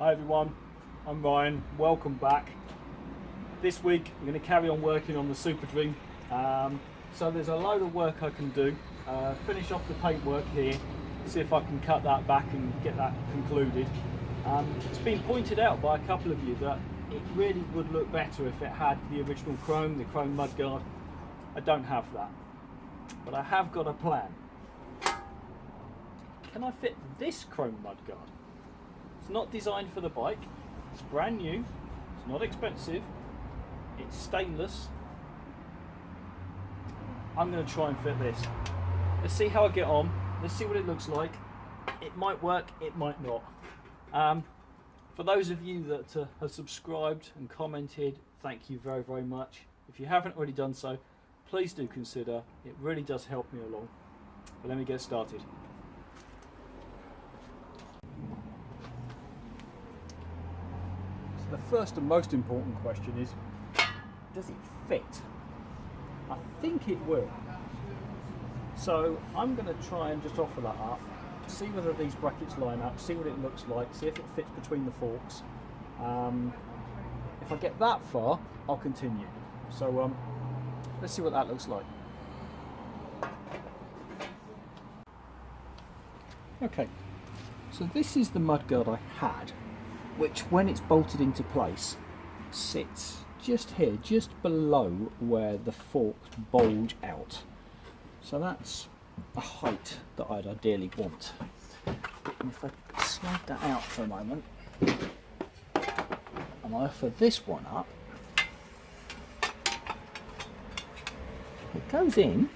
Hi everyone, I'm Ryan, welcome back. This week I'm going to carry on working on the Superdream. So there's a load of work I can do. Finish off the paintwork here, see if I can cut that back and get that concluded. It's been pointed out by a couple of you that it really would look better if it had the original chrome, the chrome mudguard. I don't have that, but I have got a plan. Can I fit this chrome mudguard? It's not designed for the bike, it's brand new, it's not expensive, it's stainless. I'm going to try and fit this. Let's see how I get on, let's see what it looks like. It might work, it might not. For those of you that have subscribed and commented, thank you very, very much. If you haven't already done so, please do consider, it really does help me along. But let me get started. The first and most important question is, does it fit? I think it will. So I'm going to try and just offer that up, see whether these brackets line up, see what it looks like, see if it fits between the forks. If I get that far, I'll continue. So let's see what that looks like. Okay, so this is the mudguard I had, which when it's bolted into place sits just here, just below where the forks bulge out. So that's a height that I'd ideally want. And if I slide that out for a moment and I offer this one up, it goes in.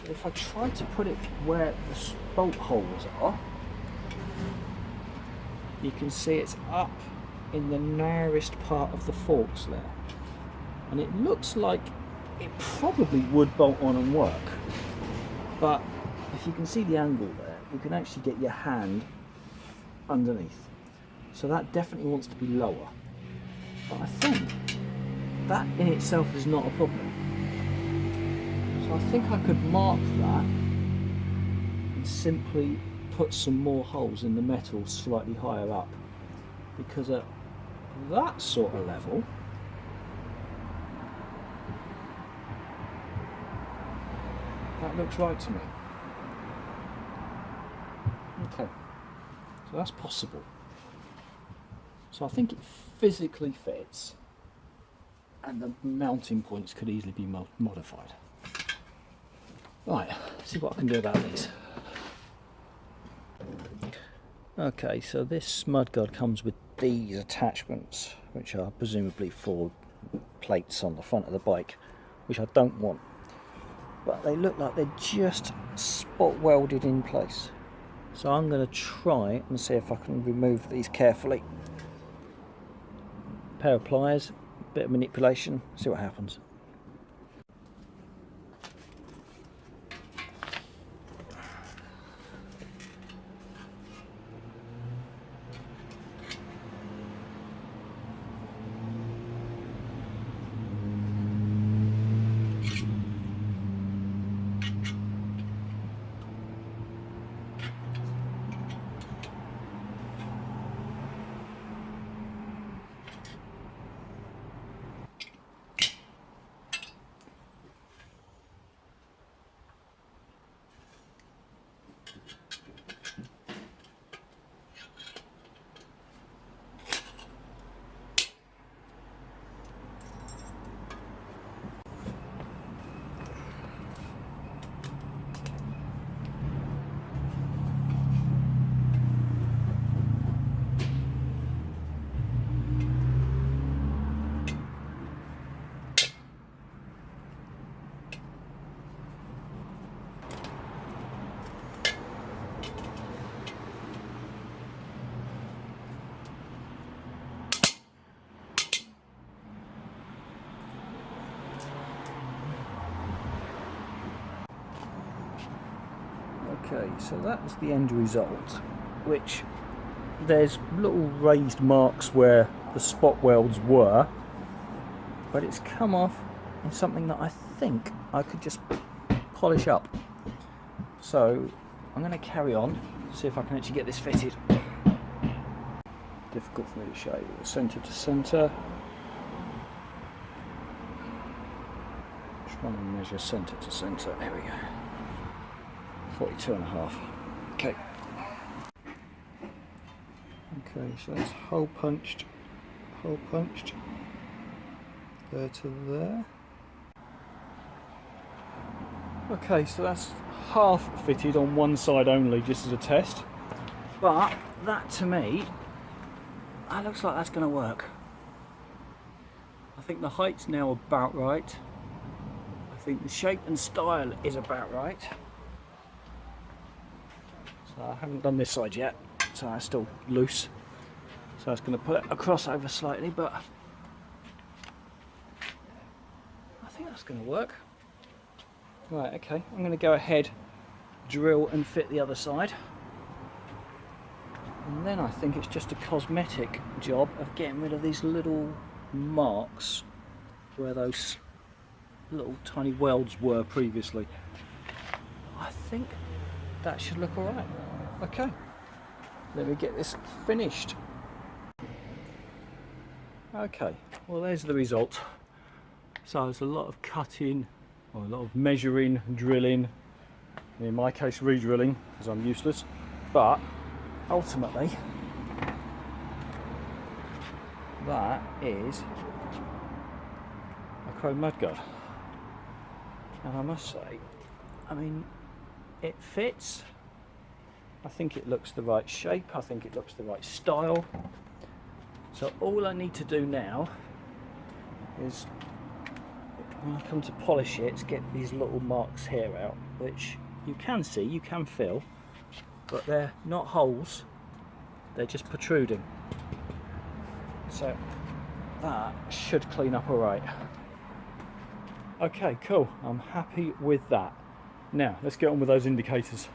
If I try to put it where the bolt holes are, you can see it's up in the narrowest part of the forks there, and it looks like it probably would bolt on and work, but if you can see the angle there, you can actually get your hand underneath, so that definitely wants to be lower. But I think that in itself is not a problem, so I think I could mark that and simply put some more holes in the metal slightly higher up, because at that sort of level that looks right to me. Okay, so that's possible. So I think it physically fits, and the mounting points could easily be modified. Right, let's see what I can do about these. Okay, so this mudguard comes with these attachments, which are presumably for plates on the front of the bike, which I don't want, but they look like they're just spot welded in place. So I'm going to try and see if I can remove these carefully. Pair of pliers, bit of manipulation, see what happens. Okay, so that's the end result, which there's little raised marks where the spot welds were, but it's come off in something that I think I could just polish up. So I'm going to carry on, see if I can actually get this fitted. difficult for me to show you. Centre to centre. Trying to measure centre to centre. There we go. 42.5. Okay. Okay, so that's hole punched, there to there. Okay, so that's half fitted on one side only, just as a test. But that, to me, that looks like that's going to work. I think the height's now about right. I think the shape and style is about right. So I haven't done this side yet, so it's still loose. So I was going to put it across over slightly, but I think that's going to work. Right, okay, I'm going to go ahead, drill and fit the other side. And then I think it's just a cosmetic job of getting rid of these little marks where those little tiny welds were previously. I think that should look alright. Okay, let me get this finished. Okay, well there's the result. So there's a lot of cutting, or a lot of measuring, drilling, and in my case re-drilling because I'm useless, but ultimately that is a chrome mudguard. And I must say, I mean, it fits. I think it looks the right shape, I think it looks the right style. So all I need to do now is, when I come to polish it, is get these little marks here out, which you can see, you can feel, but they're not holes, they're just protruding. So that should clean up alright. Okay, cool, I'm happy with that. Now, let's get on with those indicators.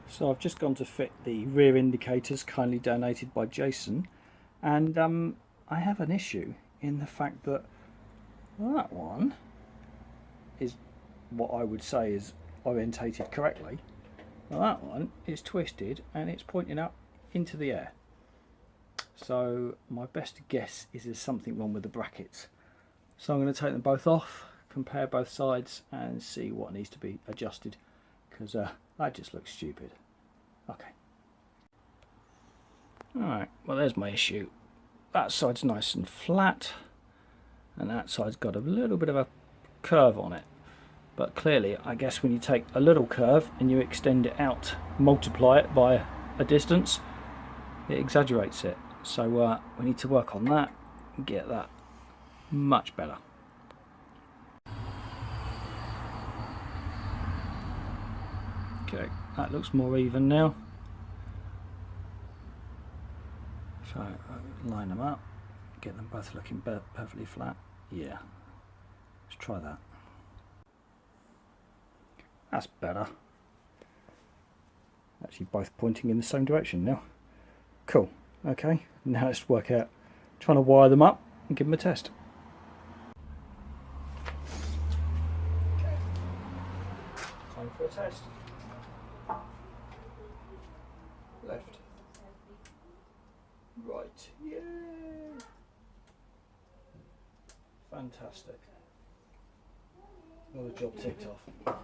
So I've just gone to fit the rear indicators, kindly donated by Jason, and I have an issue in the fact that that one is what I would say is orientated correctly. Well, that one is twisted and it's pointing up into the air. So my best guess is there's something wrong with the brackets. So I'm going to take them both off, compare both sides and see what needs to be adjusted, because that just looks stupid. Okay. Alright, well there's my issue. That side's nice and flat, and that side's got a little bit of a curve on it. But clearly, I guess when you take a little curve and you extend it out, multiply it by a distance, it exaggerates it. So we need to work on that and get that much better. Okay, that looks more even now. So line them up, get them both looking perfectly flat. Yeah, let's try that. That's better. Actually both pointing in the same direction now. Cool, okay, now let's work out trying to wire them up and give them a test. Okay, time for a test. Left. Right, yeah. Fantastic. Another job ticked off.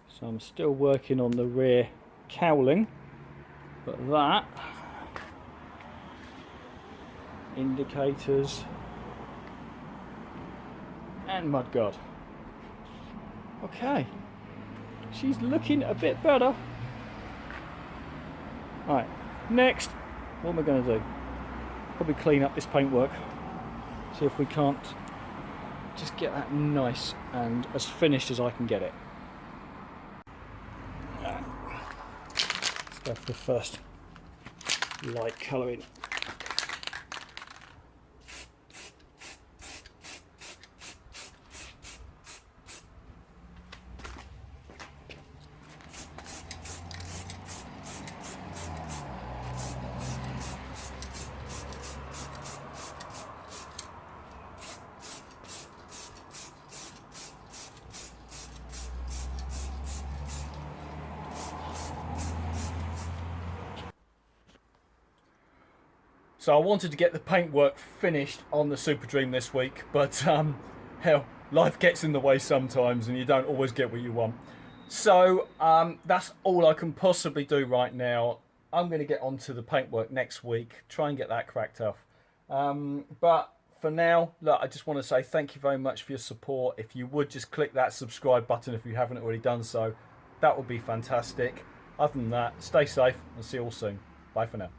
So I'm still working on the rear cowling, but that, indicators and mudguard. Okay, she's looking a bit better. Right, next, what am I going to do? Probably clean up this paintwork, see if we can't just get that nice and as finished as I can get it. Let's go for the first light colouring. So I wanted to get the paintwork finished on the Superdream this week, but hell, life gets in the way sometimes and you don't always get what you want. So that's all I can possibly do right now. I'm going to get onto the paintwork next week, try and get that cracked off. But for now, look, I just want to say thank you very much for your support. If you would just click that subscribe button if you haven't already done so, that would be fantastic. Other than that, stay safe and see you all soon. Bye for now.